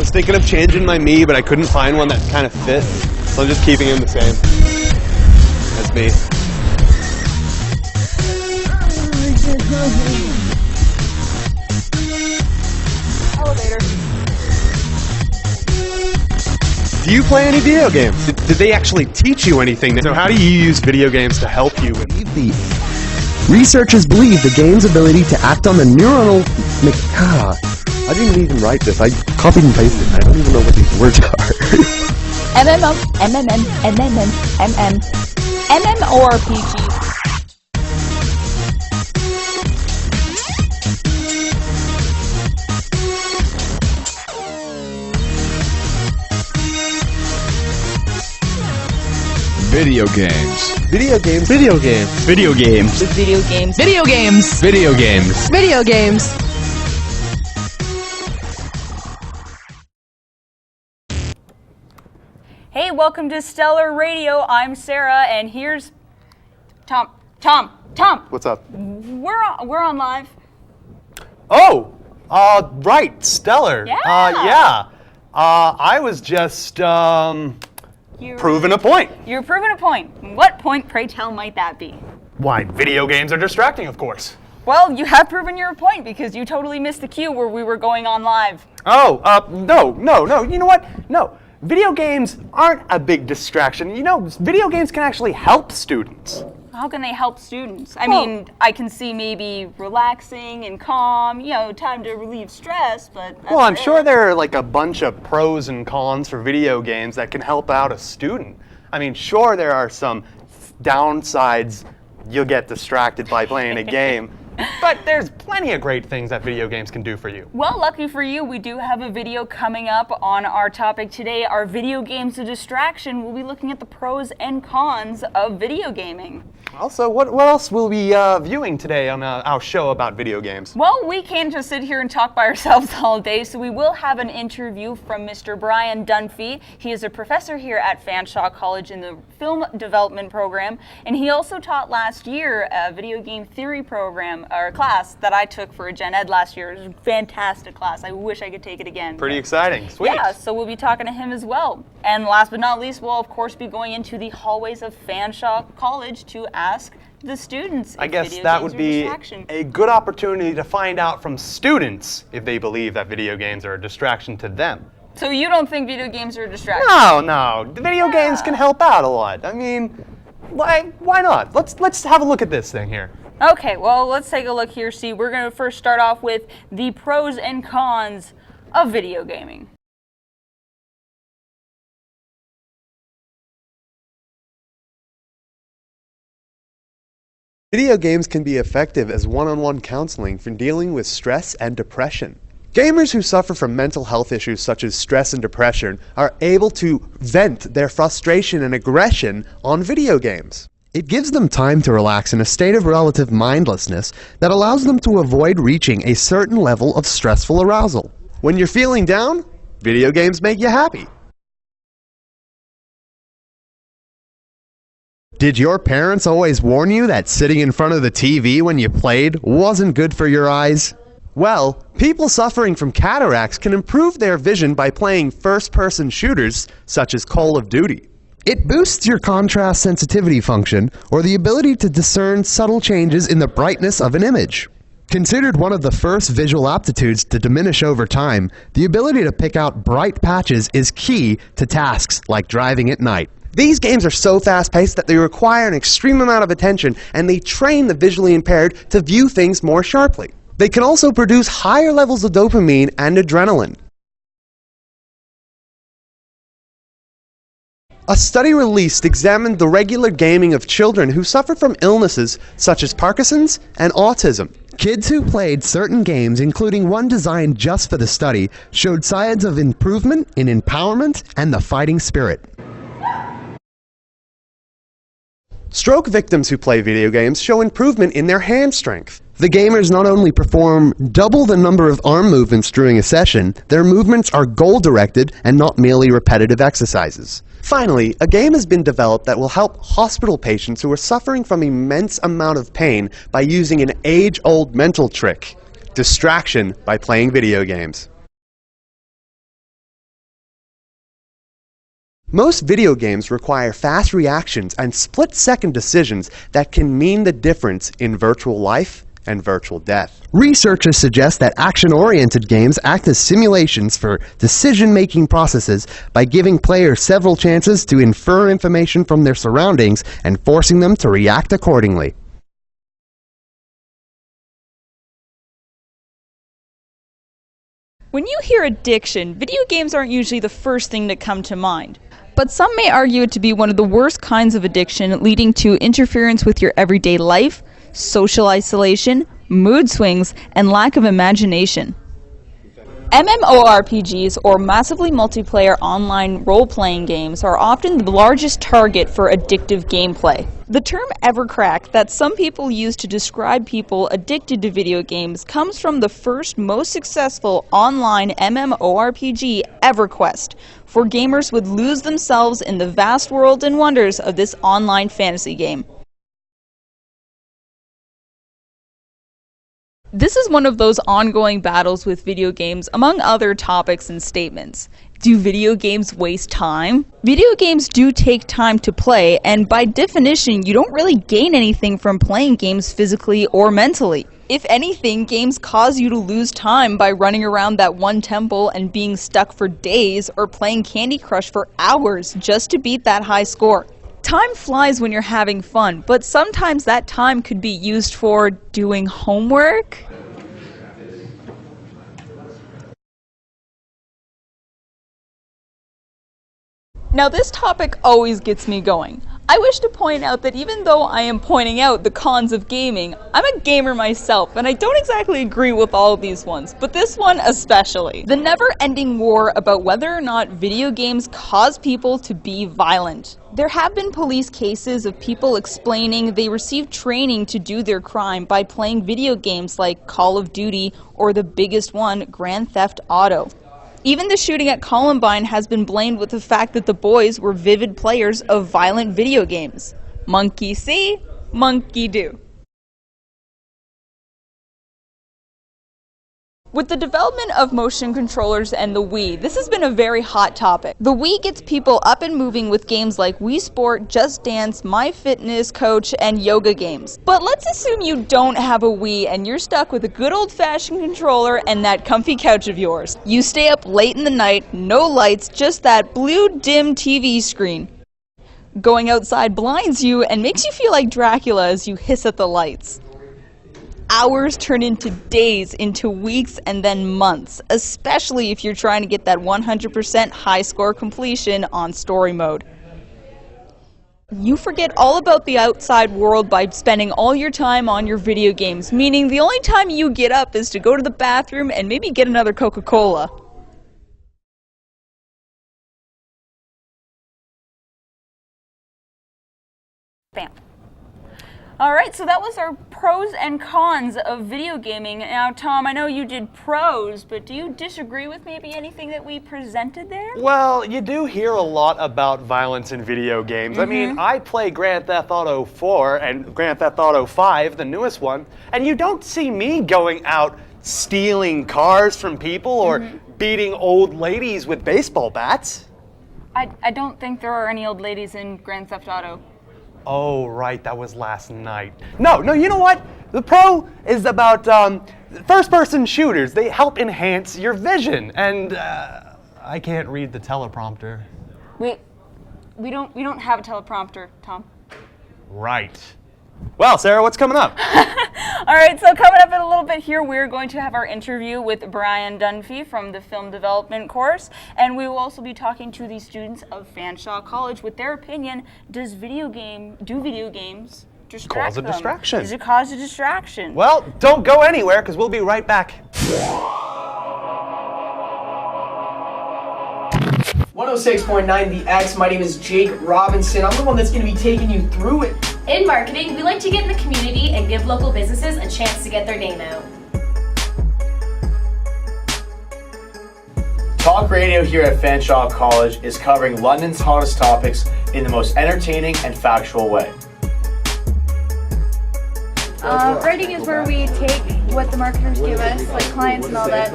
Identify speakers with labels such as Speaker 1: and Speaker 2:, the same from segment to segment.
Speaker 1: was thinking of changing my me, but I couldn't find one that kind of fit, so I'm just keeping him the same as me.
Speaker 2: Elevator.
Speaker 1: Do you play any video games? Did they actually teach you anything? So how do you use video games to help you with the...
Speaker 3: Researchers believe the game's ability to act on the neuronal... I didn't even write this. I copied and pasted. I don't even know what these words are.
Speaker 2: MMORPG.
Speaker 4: Video games.
Speaker 1: Video games.
Speaker 4: Video games. Video games.
Speaker 2: Video games.
Speaker 4: Video games. Video games.
Speaker 2: Video games. Hey, welcome to Stellar Radio. I'm Sarah, and here's Tom.
Speaker 1: What's up?
Speaker 2: We're on live.
Speaker 1: Oh, right, Stellar.
Speaker 2: Yeah.
Speaker 1: I was just, proving a point.
Speaker 2: You're proving a point. What point, pray tell, might that be?
Speaker 1: Why, video games are distracting, of course.
Speaker 2: Well, you have proven your point because you totally missed the cue where we were going on live.
Speaker 1: Oh, no. You know what? No. Video games aren't a big distraction. You know, video games can actually help students.
Speaker 2: How can they help students? I mean, I can see maybe relaxing and calm, time to relieve stress, but that's
Speaker 1: Well, I'm
Speaker 2: it.
Speaker 1: sure there are like a bunch of pros and cons for video games that can help out a student. I mean, sure, there are some downsides. You'll get distracted by playing a game. But there's plenty of great things that video games can do for you.
Speaker 2: Well, lucky for you, we do have a video coming up on our topic today. Our video games a distraction. We'll be looking at the pros and cons of video gaming.
Speaker 1: Also, what else will we be viewing today on our show about video games?
Speaker 2: Well, we can't just sit here and talk by ourselves all day, so we will have an interview from Mr. Brian Dunphy. He is a professor here at Fanshawe College in the film development program, and he also taught last year a video game theory program, or class, that I took for a Gen Ed last year. It was a fantastic class. I wish I could take it again.
Speaker 1: Pretty exciting. Sweet.
Speaker 2: Yeah, so we'll be talking to him as well. And last but not least, we'll of course be going into the hallways of Fanshawe College to ask the students
Speaker 1: I
Speaker 2: if
Speaker 1: guess
Speaker 2: video
Speaker 1: that
Speaker 2: games
Speaker 1: would
Speaker 2: are
Speaker 1: be
Speaker 2: distraction.
Speaker 1: a good opportunity to find out from students if they believe that video games are a distraction to them.
Speaker 2: So you don't think video games are a distraction?
Speaker 1: No. The video games can help out a lot. I mean, why not? Let's have a look at this thing here.
Speaker 2: Okay, well, let's take a look here. See, we're going to first start off with the pros and cons of video gaming.
Speaker 3: Video games can be effective as one-on-one counseling for dealing with stress and depression. Gamers who suffer from mental health issues such as stress and depression are able to vent their frustration and aggression on video games. It gives them time to relax in a state of relative mindlessness that allows them to avoid reaching a certain level of stressful arousal. When you're feeling down, video games make you happy. Did your parents always warn you that sitting in front of the TV when you played wasn't good for your eyes? Well, people suffering from cataracts can improve their vision by playing first-person shooters such as Call of Duty. It boosts your contrast sensitivity function, or the ability to discern subtle changes in the brightness of an image. Considered one of the first visual aptitudes to diminish over time, the ability to pick out bright patches is key to tasks like driving at night. These games are so fast-paced that they require an extreme amount of attention, and they train the visually impaired to view things more sharply. They can also produce higher levels of dopamine and adrenaline. A study released examined the regular gaming of children who suffered from illnesses such as Parkinson's and autism. Kids who played certain games, including one designed just for the study, showed signs of improvement in empowerment and the fighting spirit. Stroke victims who play video games show improvement in their hand strength. The gamers not only perform double the number of arm movements during a session, their movements are goal-directed and not merely repetitive exercises. Finally, a game has been developed that will help hospital patients who are suffering from immense amount of pain by using an age-old mental trick: distraction by playing video games. Most video games require fast reactions and split-second decisions that can mean the difference in virtual life and virtual death. Researchers suggest that action-oriented games act as simulations for decision-making processes by giving players several chances to infer information from their surroundings and forcing them to react accordingly.
Speaker 2: When you hear addiction, video games aren't usually the first thing that come to mind. But some may argue it to be one of the worst kinds of addiction, leading to interference with your everyday life, social isolation, mood swings, and lack of imagination. MMORPGs, or massively multiplayer online role-playing games, are often the largest target for addictive gameplay. The term evercrack that some people use to describe people addicted to video games comes from the first most successful online MMORPG, EverQuest, for gamers would lose themselves in the vast world and wonders of this online fantasy game. This is one of those ongoing battles with video games, among other topics and statements. Do video games waste time? Video games do take time to play, and by definition, you don't really gain anything from playing games physically or mentally. If anything, games cause you to lose time by running around that one temple and being stuck for days, or playing Candy Crush for hours just to beat that high score. Time flies when you're having fun, but sometimes that time could be used for doing homework. Now this topic always gets me going. I wish to point out that even though I am pointing out the cons of gaming, I'm a gamer myself, and I don't exactly agree with all of these ones, but this one especially. The never-ending war about whether or not video games cause people to be violent. There have been police cases of people explaining they received training to do their crime by playing video games like Call of Duty or the biggest one, Grand Theft Auto. Even the shooting at Columbine has been blamed with the fact that the boys were vivid players of violent video games. Monkey see, monkey do. With the development of motion controllers and the Wii, this has been a very hot topic. The Wii gets people up and moving with games like Wii Sport, Just Dance, My Fitness Coach, and yoga games. But let's assume you don't have a Wii and you're stuck with a good old-fashioned controller and that comfy couch of yours. You stay up late in the night, no lights, just that blue dim TV screen. Going outside blinds you and makes you feel like Dracula as you hiss at the lights. Hours turn into days, into weeks, and then months, especially if you're trying to get that 100% high score completion on story mode. You forget all about the outside world by spending all your time on your video games, meaning the only time you get up is to go to the bathroom and maybe get another Coca-Cola. Bam. Alright, so that was our pros and cons of video gaming. Now, Tom, I know you did pros, but do you disagree with maybe anything that we presented there?
Speaker 1: Well, you do hear a lot about violence in video games. I mean, I play Grand Theft Auto 4 and Grand Theft Auto 5, the newest one, and you don't see me going out stealing cars from people or beating old ladies with baseball bats.
Speaker 2: I don't think there are any old ladies in Grand Theft Auto.
Speaker 1: Oh, right, that was last night. No, you know what? The pro is about first-person shooters. They help enhance your vision, and I can't read the teleprompter.
Speaker 2: We don't have a teleprompter, Tom.
Speaker 1: Right. Well, Sarah, what's coming up?
Speaker 2: All right, so coming up in a little bit here, we're going to have our interview with Brian Dunphy from the Film Development course, and we will also be talking to the students of Fanshawe College with their opinion. Do video games distract
Speaker 1: Cause a
Speaker 2: them?
Speaker 1: distraction.
Speaker 2: Does it cause a distraction?
Speaker 1: Well, don't go anywhere, because we'll be right back.
Speaker 5: 106.9 The X. My name is Jake Robinson. I'm the one that's going to be taking you through it.
Speaker 6: In marketing, we like to get in the community and give local businesses a chance to get their name out.
Speaker 7: Talk radio here at Fanshawe College is covering London's hottest topics in the most entertaining and factual way.
Speaker 8: Writing is where we take what the marketers give us, like clients and all that.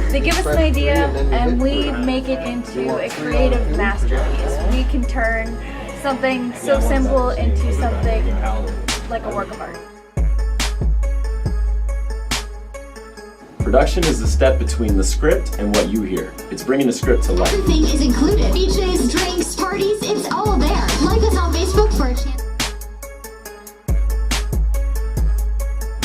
Speaker 8: They give us an idea and we make it into a creative masterpiece. We can turn something so simple into something like a work of art.
Speaker 7: Production is the step between the script and what you hear. It's bringing the script to life.
Speaker 9: Everything is included. Beaches, drinks, parties, it's all there. Like us on Facebook for a chance.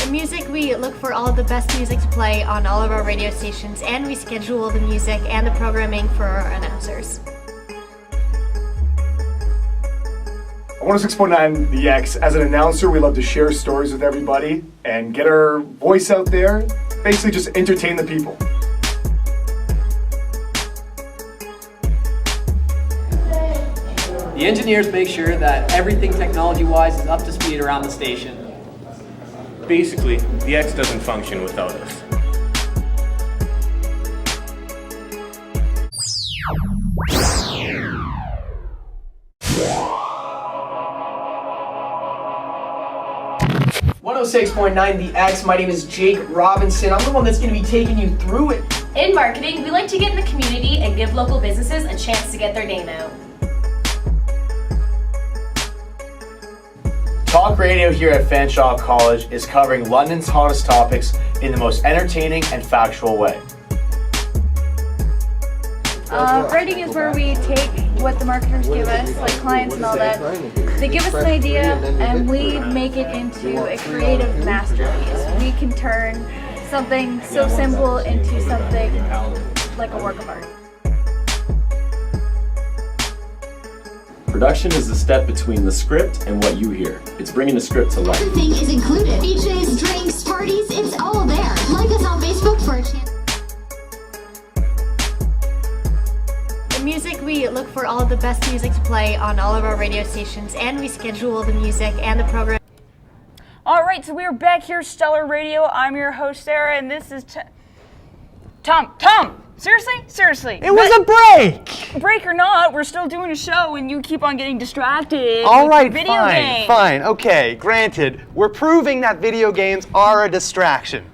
Speaker 10: In music, we look for all of the best music to play on all of our radio stations, and we schedule the music and the programming for our announcers.
Speaker 11: 106.9 The X. As an announcer, we love to share stories with everybody and get our voice out there. Basically just entertain the people.
Speaker 12: The engineers make sure that everything technology-wise is up to speed around the station.
Speaker 13: Basically, the X doesn't function without us.
Speaker 5: .9 The X. My name is Jake Robinson. I'm the one that's going to be taking you through it.
Speaker 6: In marketing, we like to get in the community and give local businesses a chance to get their name out.
Speaker 7: Talk radio here at Fanshawe College is covering London's hottest topics in the most entertaining and factual way.
Speaker 8: Writing is where we take what the marketers give us, like clients and all that. They give us an idea and we make it into a creative masterpiece. We can turn something so simple into something like a work of art.
Speaker 7: Production is the step between the script and what you hear. It's bringing the script to life.
Speaker 9: Everything is included. Beaches, drinks, parties, it's all there. Like us on Facebook for a chance.
Speaker 10: In music, we look for all of the best music to play on all of our radio stations, and we schedule the music and the program.
Speaker 2: All right, so we are back here, Stellar Radio. I'm your host, Sarah, and this is Tom. Seriously?
Speaker 1: It was a break!
Speaker 2: Break or not, we're still doing a show, and you keep on getting distracted.
Speaker 1: All
Speaker 2: with
Speaker 1: right,
Speaker 2: video games.
Speaker 1: fine. Okay, granted, we're proving that video games are a distraction.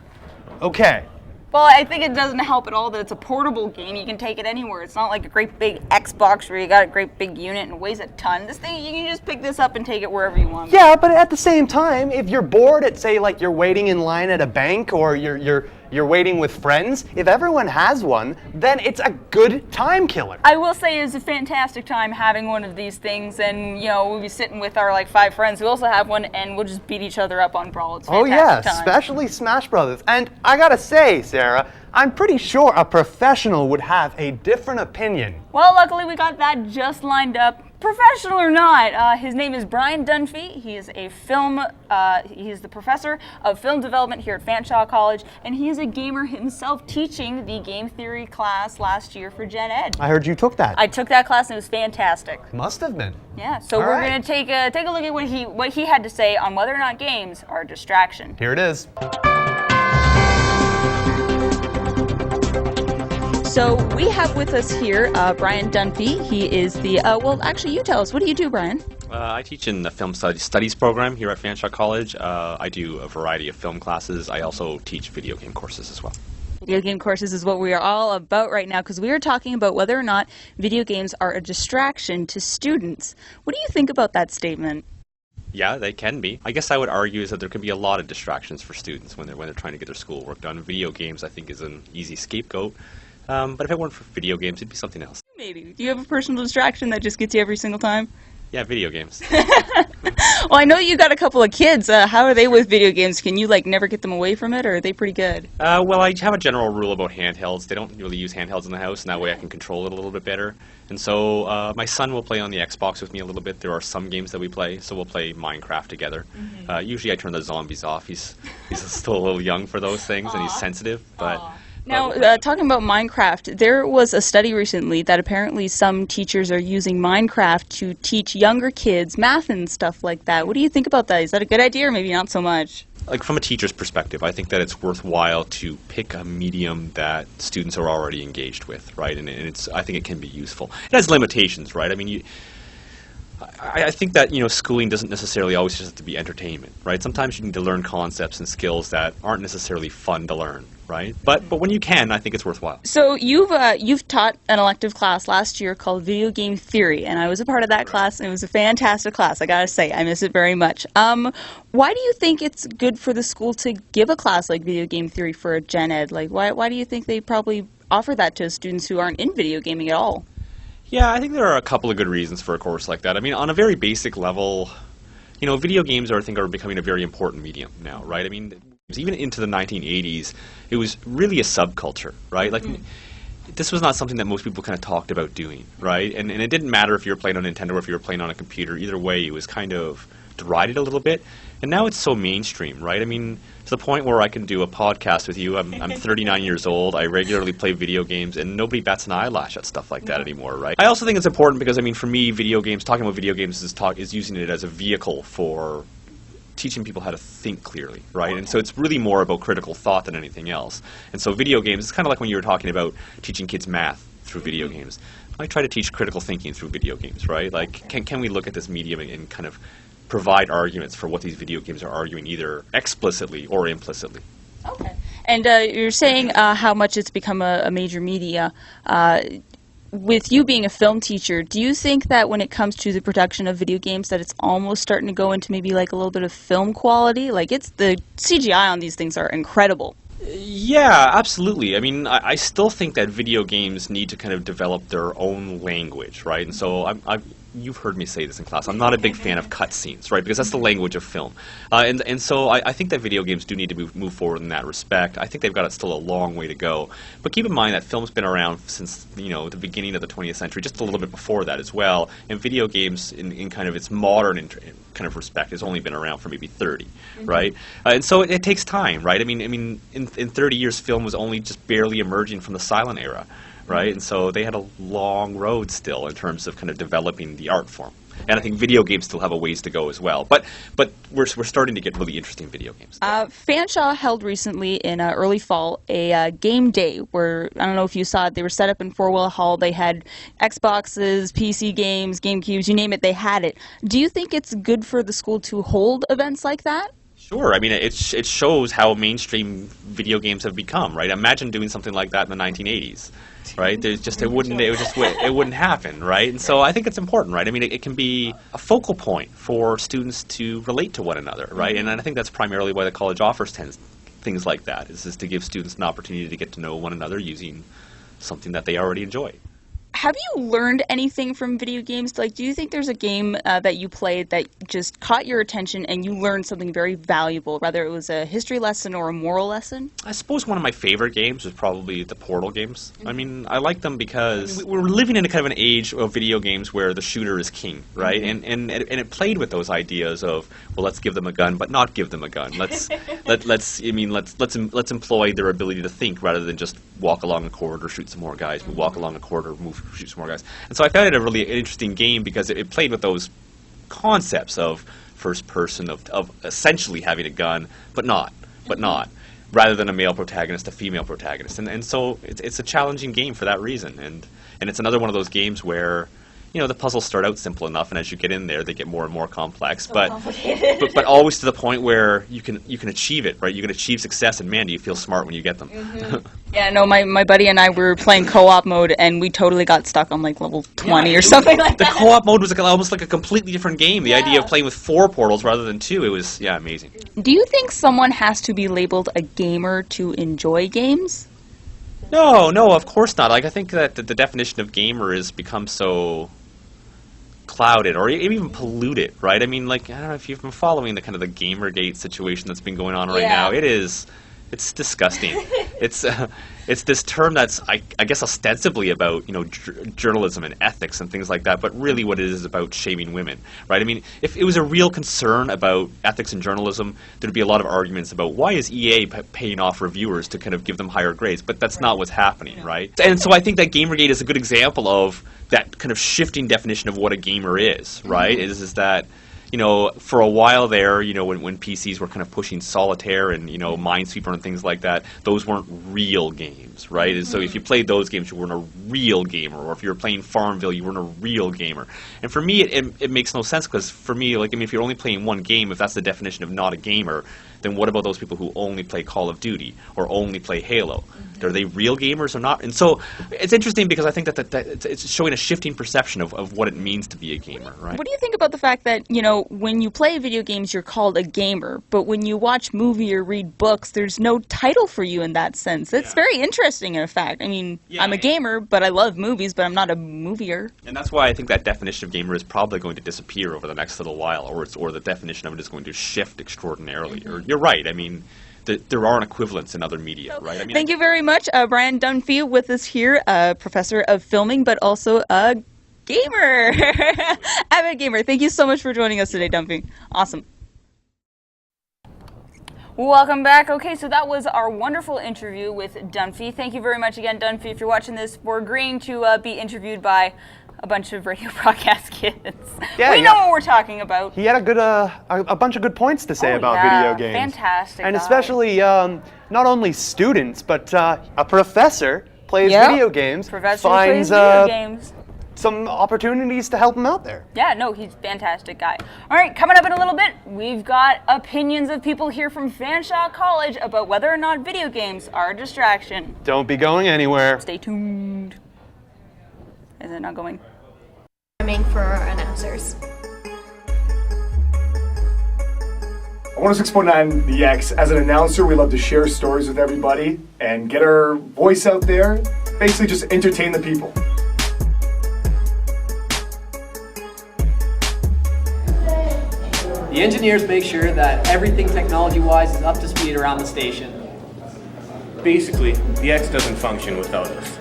Speaker 1: Okay.
Speaker 2: Well, I think it doesn't help at all that it's a portable game. You can take it anywhere. It's not like a great big Xbox where you got a great big unit and weighs a ton. This thing, you can just pick this up and take it wherever you want.
Speaker 1: Yeah, but at the same time, if you're bored at, say, like you're waiting in line at a bank or you're waiting with friends, if everyone has one, then it's a good time killer.
Speaker 2: I will say it's a fantastic time having one of these things, and we'll be sitting with our 5 friends who also have one, and we'll just beat each other up on Brawl. It's fantastic time.
Speaker 1: Especially Smash Brothers. And I gotta say, Sarah, I'm pretty sure a professional would have a different opinion.
Speaker 2: Well, luckily we got that just lined up. Professional or not, his name is Brian Dunphy. He is he's the professor of film development here at Fanshawe College, and he is a gamer himself, teaching the game theory class last year for Gen Ed.
Speaker 1: I heard you took that.
Speaker 2: I took that class and it was fantastic.
Speaker 1: Must have been.
Speaker 2: Yeah, so we're going to take a look at what he had to say on whether or not games are a distraction.
Speaker 1: Here it is.
Speaker 2: So we have with us here Brian Dunphy. He is the, well, actually you tell us, what do you do, Brian?
Speaker 14: I teach in the film studies program here at Fanshawe College. I do a variety of film classes. I also teach video game courses as well.
Speaker 2: Video game courses is what we are all about right now, because we are talking about whether or not video games are a distraction to students. What do you think about that statement?
Speaker 14: Yeah, they can be. I guess I would argue is that there can be a lot of distractions for students when they're trying to get their schoolwork done. Video games, I think, is an easy scapegoat. But if it weren't for video games, it'd be something else.
Speaker 2: Maybe. Do you have a personal distraction that just gets you every single time?
Speaker 14: Yeah, video games.
Speaker 2: Well, I know you got a couple of kids. How are they with video games? Can you never get them away from it, or are they pretty good?
Speaker 14: Well, I have a general rule about handhelds. They don't really use handhelds in the house, and that way I can control it a little bit better. And so my son will play on the Xbox with me a little bit. There are some games that we play, so we'll play Minecraft together. Mm-hmm. Usually I turn the zombies off. He's still a little young for those things, and he's sensitive, but...
Speaker 2: Now, talking about Minecraft, there was a study recently that apparently some teachers are using Minecraft to teach younger kids math and stuff like that. What do you think about that? Is that a good idea or maybe not so much?
Speaker 14: From a teacher's perspective, I think that it's worthwhile to pick a medium that students are already engaged with, right? And I think it can be useful. It has limitations, right? I mean, I think that, you know, schooling doesn't necessarily always just have to be entertainment, right? Sometimes you need to learn concepts and skills that aren't necessarily fun to learn, right? But when you can, I think it's worthwhile.
Speaker 2: So you've taught an elective class last year called Video Game Theory, and I was a part of that class, and it was a fantastic class. I gotta say, I miss it very much. Why do you think it's good for the school to give a class like Video Game Theory for a gen ed? Like, why do you think they probably offer that to students who aren't in video gaming at all?
Speaker 14: Yeah, I think there are a couple of good reasons for a course like that. I mean, on a very basic level, you know, video games are becoming a very important medium now, right? I mean, even into the 1980s, it was really a subculture, right? Like, this was not something that most people kind of talked about doing, right? And it didn't matter if you were playing on Nintendo or if you were playing on a computer. Either way, it was kind of derided a little bit. And now it's so mainstream, right? I mean, to the point where I can do a podcast with you. I'm 39 years old. I regularly play video games, and nobody bats an eyelash at stuff like that anymore, right? I also think it's important because, I mean, for me, talking about video games is using it as a vehicle for teaching people how to think clearly, right? And so it's really more about critical thought than anything else. And so video games, it's kind of like when you were talking about teaching kids math through video games. I try to teach critical thinking through video games, right? Like, can we look at this medium and kind of provide arguments for what these video games are arguing, either explicitly or implicitly?
Speaker 2: Okay. And you're saying how much it's become a major media. With you being a film teacher, do you think that when it comes to the production of video games that it's almost starting to go into maybe like a little bit of film quality? Like, it's the CGI on these things are incredible.
Speaker 14: Yeah, absolutely. I mean, I still think that video games need to kind of develop their own language, right? And so you've heard me say this in class. I'm not a big fan of cutscenes, right? Because that's the language of film. And so I think that video games do need to move forward in that respect. I think they've got still a long way to go. But keep in mind that film's been around since, you know, the beginning of the 20th century, just a little bit before that as well. And video games, in kind of its modern kind of respect, has only been around for maybe 30, right? And so it takes time, right? I mean, in 30 years, film was only just barely emerging from the silent era, right? And so they had a long road still in terms of kind of developing the art form. And I think video games still have a ways to go as well. But we're starting to get really interesting video games.
Speaker 2: Fanshawe held recently in early fall a game day where, I don't know if you saw it, they were set up in Four-Wheel Hall. They had Xboxes, PC games, GameCubes, you name it, they had it. Do you think it's good for the school to hold events like that?
Speaker 14: Sure. I mean, it shows how mainstream video games have become, right? Imagine doing something like that in the 1980s. Right? It wouldn't happen, right? And so I think it's important, right? I mean, it can be a focal point for students to relate to one another, right? And I think that's primarily why the college offers things like that, is to give students an opportunity to get to know one another using something that they already enjoy.
Speaker 2: Have you learned anything from video games? Like, do you think there's a game that you played that just caught your attention and you learned something very valuable, whether it was a history lesson or a moral lesson?
Speaker 14: I suppose one of my favorite games was probably the Portal games. I mean, I like them because we're living in a kind of an age of video games where the shooter is king, right? And it played with those ideas of, well, let's give them a gun, but not give them a gun. Let's employ their ability to think rather than just walk along a corridor, shoot some more guys, walk along a corridor, shoot some more guys. And so I found it a really interesting game because it played with those concepts of first person, of essentially having a gun, but not, rather than a male protagonist, a female protagonist. And so it's a challenging game for that reason. And it's another one of those games where, you know, the puzzles start out simple enough, and as you get in there, they get more and more complex. But always to the point where you can achieve it, right? You can achieve success, and man, do you feel smart when you get them.
Speaker 2: Yeah, no, my buddy and I were playing co-op mode, and we totally got stuck on like level 20 or something like that.
Speaker 14: The co-op mode was almost like a completely different game. The idea of playing with 4 portals rather than 2, it was, amazing.
Speaker 2: Do you think someone has to be labeled a gamer to enjoy games?
Speaker 14: No, of course not. Like, I think that the definition of gamer has become so clouded or even polluted, right? I mean, like, I don't know if you've been following the kind of the Gamergate situation that's been going on right now. It's disgusting. It's this term that's, I guess, ostensibly about, you know, journalism and ethics and things like that, but really what it is about shaming women, right? I mean, if it was a real concern about ethics and journalism, there'd be a lot of arguments about why is EA paying off reviewers to kind of give them higher grades, but that's not what's happening, right? And so I think that Gamergate is a good example of that kind of shifting definition of what a gamer is, right? Is that, for a while there, when PCs were kind of pushing solitaire and, Minesweeper and things like that, those weren't real games, right? And so if you played those games, you weren't a real gamer. Or if you were playing Farmville, you weren't a real gamer. And for me, it makes no sense, because for me, if you're only playing one game, if that's the definition of not a gamer, then what about those people who only play Call of Duty or only play Halo? Are they real gamers or not? And so it's interesting, because I think that it's showing a shifting perception of what it means to be a gamer, right?
Speaker 2: What do you think about the fact that, when you play video games, you're called a gamer, but when you watch movie or read books, there's no title for you in that sense? It's very interesting, in fact. I mean, I'm a gamer, but I love movies, but I'm not a movier.
Speaker 14: And that's why I think that definition of gamer is probably going to disappear over the next little while, or the definition of it is going to shift extraordinarily. Or you're right. I mean, there aren't equivalents in other media, right?
Speaker 2: Thank you very much, Brian Dunphy, with us here, professor of filming, but also a gamer, avid gamer. Thank you so much for joining us today, Dunphy. Awesome. Welcome back. Okay, so that was our wonderful interview with Dunphy. Thank you very much again, Dunphy, if you're watching this, for agreeing to be interviewed by a bunch of radio broadcast kids. Yeah, we know what we're talking about.
Speaker 1: He had a bunch of good points to say about video games.
Speaker 2: Fantastic.
Speaker 1: And especially not only students, but a professor plays video games.
Speaker 2: Professor plays video games.
Speaker 1: Some opportunities to help him out there.
Speaker 2: Yeah, no, he's a fantastic guy. All right, coming up in a little bit, we've got opinions of people here from Fanshawe College about whether or not video games are a distraction.
Speaker 1: Don't be going anywhere.
Speaker 2: Stay tuned. Is it not going?
Speaker 10: For our announcers.
Speaker 11: I 106.9 The X. As an announcer, we love to share stories with everybody and get our voice out there. Basically just entertain the people.
Speaker 12: The engineers make sure that everything technology-wise is up to speed around the station.
Speaker 13: Basically, the X doesn't function without us.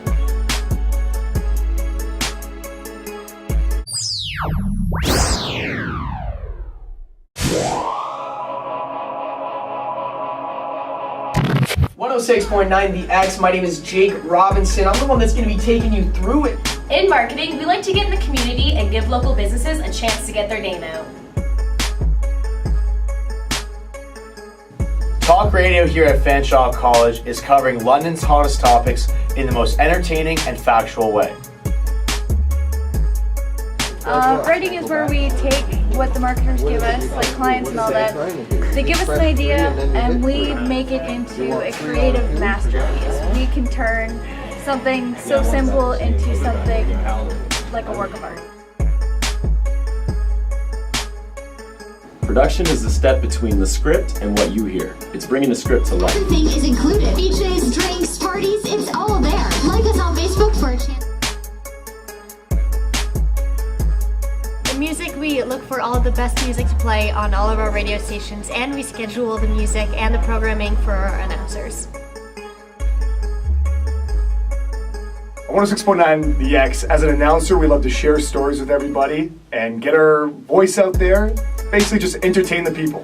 Speaker 5: .9 The X. My name is Jake Robinson. I'm the one that's going to be taking you through it.
Speaker 6: In marketing, we like to get in the community and give local businesses a chance to get their name out.
Speaker 7: Talk radio here at Fanshawe College is covering London's hottest topics in the most entertaining and factual way.
Speaker 8: Writing is where we take what the marketers give us, like clients and all that. They give us an idea and we make it into a creative masterpiece. We can turn something so simple into something like a work of art.
Speaker 15: Production is the step between the script and what you hear. It's bringing the script to life.
Speaker 9: Everything is included. DJs, drinks, parties, it's all there. Like us on Facebook for a chance.
Speaker 10: Music, we look for all of the best music to play on all of our radio stations, and we schedule the music and the programming for our announcers.
Speaker 11: 106.9 The X. As an announcer, we love to share stories with everybody and get our voice out there. Basically just entertain the people.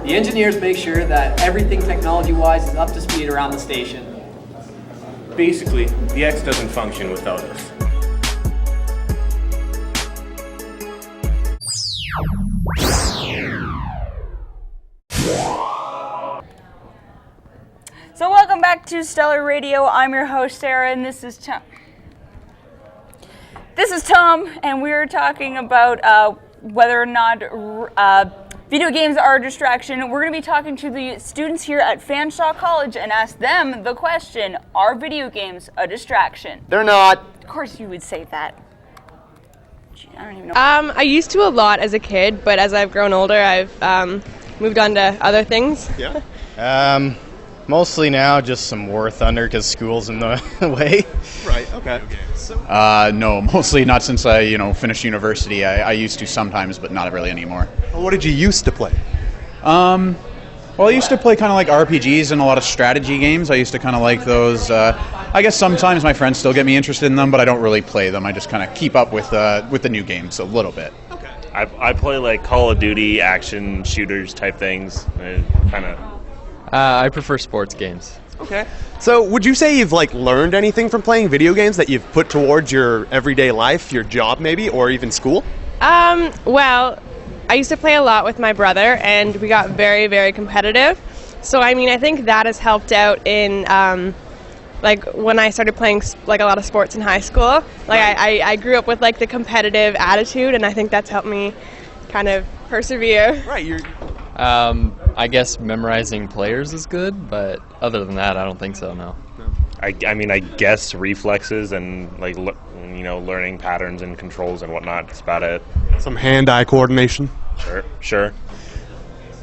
Speaker 12: The engineers make sure that everything technology-wise is up to speed around the station.
Speaker 13: Basically, the X doesn't function without us.
Speaker 2: So welcome back to Stellar Radio. I'm your host, Sarah, and this is Tom. And we're talking about whether or not video games are a distraction. We're going to be talking to the students here at Fanshawe College and ask them the question, are video games a distraction?
Speaker 1: They're not.
Speaker 2: Of course you would say that. I don't even know.
Speaker 16: I used to a lot as a kid, but as I've grown older, I've moved on to other things.
Speaker 17: Yeah. Mostly now just some War Thunder because school's in the way.
Speaker 1: Right, okay.
Speaker 17: No, mostly not since I, finished university. I used to sometimes, but not really anymore.
Speaker 1: Well, what did you used to play?
Speaker 17: Well, I used to play kind of like RPGs and a lot of strategy games. I used to kind of like those. I guess sometimes my friends still get me interested in them, but I don't really play them. I just kind of keep up with the new games a little bit.
Speaker 18: Okay. I play like Call of Duty, action shooters type things. Kind of.
Speaker 19: I prefer sports games.
Speaker 3: Okay. So would you say you've like learned anything from playing video games that you've put towards your everyday life, your job maybe, or even school?
Speaker 16: Well, I used to play a lot with my brother, and we got very, very competitive. So, I mean, I think that has helped out in, like, when I started playing, like, a lot of sports in high school. Like, I grew up with, like, the competitive attitude, and I think that's helped me kind of persevere.
Speaker 3: Right.
Speaker 19: I guess memorizing players is good, but other than that, I don't think so, no.
Speaker 18: I mean, I guess reflexes and, like, learning patterns and controls and whatnot. That's about it.
Speaker 3: Some hand-eye coordination.
Speaker 18: Sure.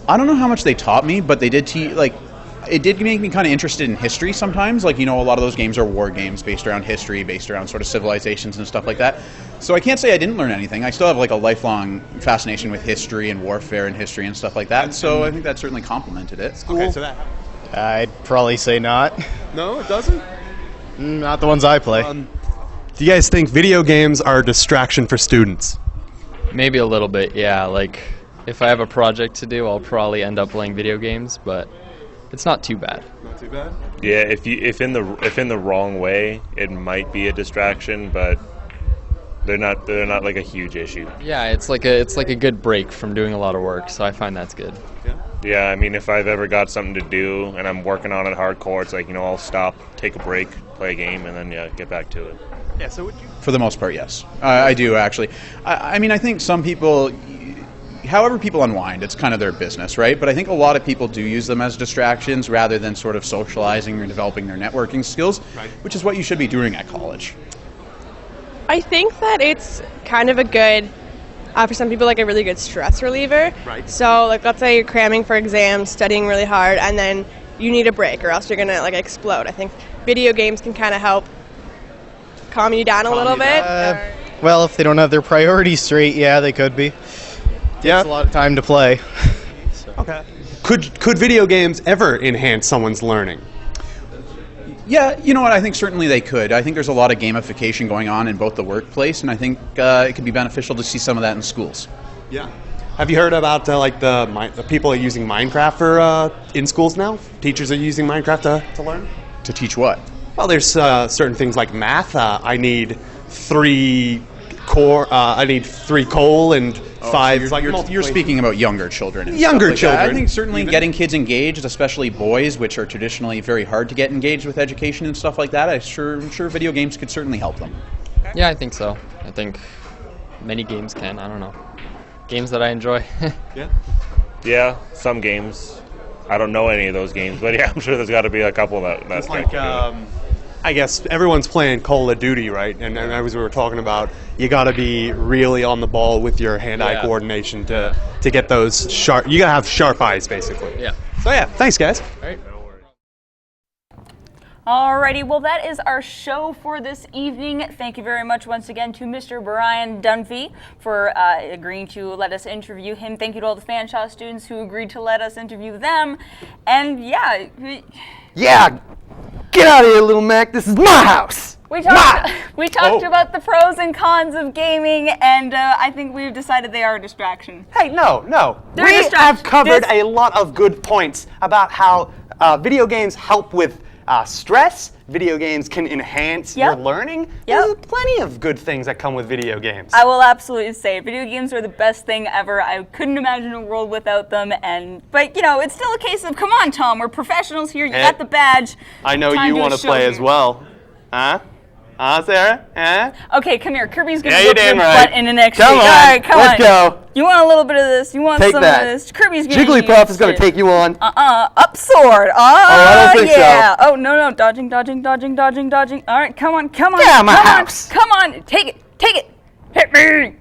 Speaker 17: I don't know how much they taught me, but they did it did make me kind of interested in history sometimes. Like, a lot of those games are war games based around history, based around sort of civilizations and stuff like that. So I can't say I didn't learn anything. I still have like a lifelong fascination with history and warfare and history and stuff like that. So I think that certainly complemented it.
Speaker 3: Okay, so that.
Speaker 20: I'd probably say not.
Speaker 3: No, it doesn't?
Speaker 20: Not the ones I play.
Speaker 3: Do you guys think video games are a distraction for students?
Speaker 19: Maybe a little bit, yeah. Like, if I have a project to do, I'll probably end up playing video games, but it's not too bad.
Speaker 3: Not too bad?
Speaker 18: Yeah, if in the wrong way, it might be a distraction, but they're not like a huge issue.
Speaker 19: Yeah, it's like a good break from doing a lot of work, so I find that's good.
Speaker 18: Yeah, I mean, if I've ever got something to do and I'm working on it hardcore, it's like, I'll stop, take a break, play a game, and then get back to it.
Speaker 3: Yeah, so would you?
Speaker 17: For the most part, yes. I do, actually. I mean, I think some people, however people unwind, it's kind of their business, right? But I think a lot of people do use them as distractions rather than sort of socializing or developing their networking skills, which is what you should be doing at college.
Speaker 16: I think that it's kind of a good, for some people, like a really good stress reliever.
Speaker 3: Right.
Speaker 16: So, like, let's say you're cramming for exams, studying really hard, and then you need a break or else you're going to, like, explode. I think video games can kind of help calm you down a little bit.
Speaker 20: Well, if they don't have their priorities straight, yeah, they could be.
Speaker 3: Yeah.
Speaker 20: It's a lot of time to play.
Speaker 3: Okay. Could video games ever enhance someone's learning?
Speaker 17: Yeah, you know what? I think certainly they could. I think there's a lot of gamification going on in both the workplace, and I think it could be beneficial to see some of that in schools.
Speaker 3: Yeah. Have you heard about the people are using Minecraft in schools now? Teachers are using Minecraft to learn?
Speaker 17: To teach what?
Speaker 3: Well, there's certain things like math. I need 3 coal and 5.
Speaker 17: You're speaking about younger children. And
Speaker 3: Younger
Speaker 17: stuff like that.
Speaker 3: children.
Speaker 17: I think certainly getting kids engaged, especially boys, which are traditionally very hard to get engaged with education and stuff like that. I'm sure video games could certainly help them.
Speaker 19: Yeah, I think so. I think many games can. I don't know. Games that I enjoy.
Speaker 18: Yeah, some games. I don't know any of those games, but yeah, I'm sure there's got to be a couple that's
Speaker 3: like I guess everyone's playing Call of Duty, right? And as we were talking about, you got to be really on the ball with your hand-eye coordination to get those sharp. You got to have sharp eyes, basically.
Speaker 19: Yeah.
Speaker 3: So yeah, thanks, guys.
Speaker 19: All right.
Speaker 2: Alrighty, well that is our show for this evening. Thank you very much once again to Mr. Brian Dunphy for agreeing to let us interview him. Thank you to all the Fanshawe students who agreed to let us interview them. And yeah.
Speaker 1: Get out of here, little Mac. This is my house.
Speaker 2: We talked about the pros and cons of gaming, and I think we've decided they are a distraction.
Speaker 1: Hey, no.
Speaker 2: They're
Speaker 1: We
Speaker 2: a distraction.
Speaker 1: have covered a lot of good points about how video games help with stress. Video games can enhance your learning. There's plenty of good things that come with video games.
Speaker 2: I will absolutely say video games are the best thing ever. I couldn't imagine a world without them. But it's still a case of, come on, Tom, we're professionals here. You got the badge.
Speaker 1: I know you want to play as well. Huh? Sarah?
Speaker 2: Okay, come here. Kirby's going
Speaker 1: Yeah,
Speaker 2: to
Speaker 1: you're
Speaker 2: whip your
Speaker 1: damn right.
Speaker 2: butt in the next
Speaker 1: Come
Speaker 2: week.
Speaker 1: on,
Speaker 2: All right, come
Speaker 1: let's
Speaker 2: on.
Speaker 1: go.
Speaker 2: You want a little bit of this? You want
Speaker 1: Take
Speaker 2: some
Speaker 1: that.
Speaker 2: of this? Kirby's going to
Speaker 1: Jigglypuff is going to take you on.
Speaker 2: Up sword.
Speaker 1: I don't think
Speaker 2: yeah.
Speaker 1: so.
Speaker 2: Oh, no. Dodging. All right, come on.
Speaker 1: Get out of my house.
Speaker 2: Come on. Take it. Hit me.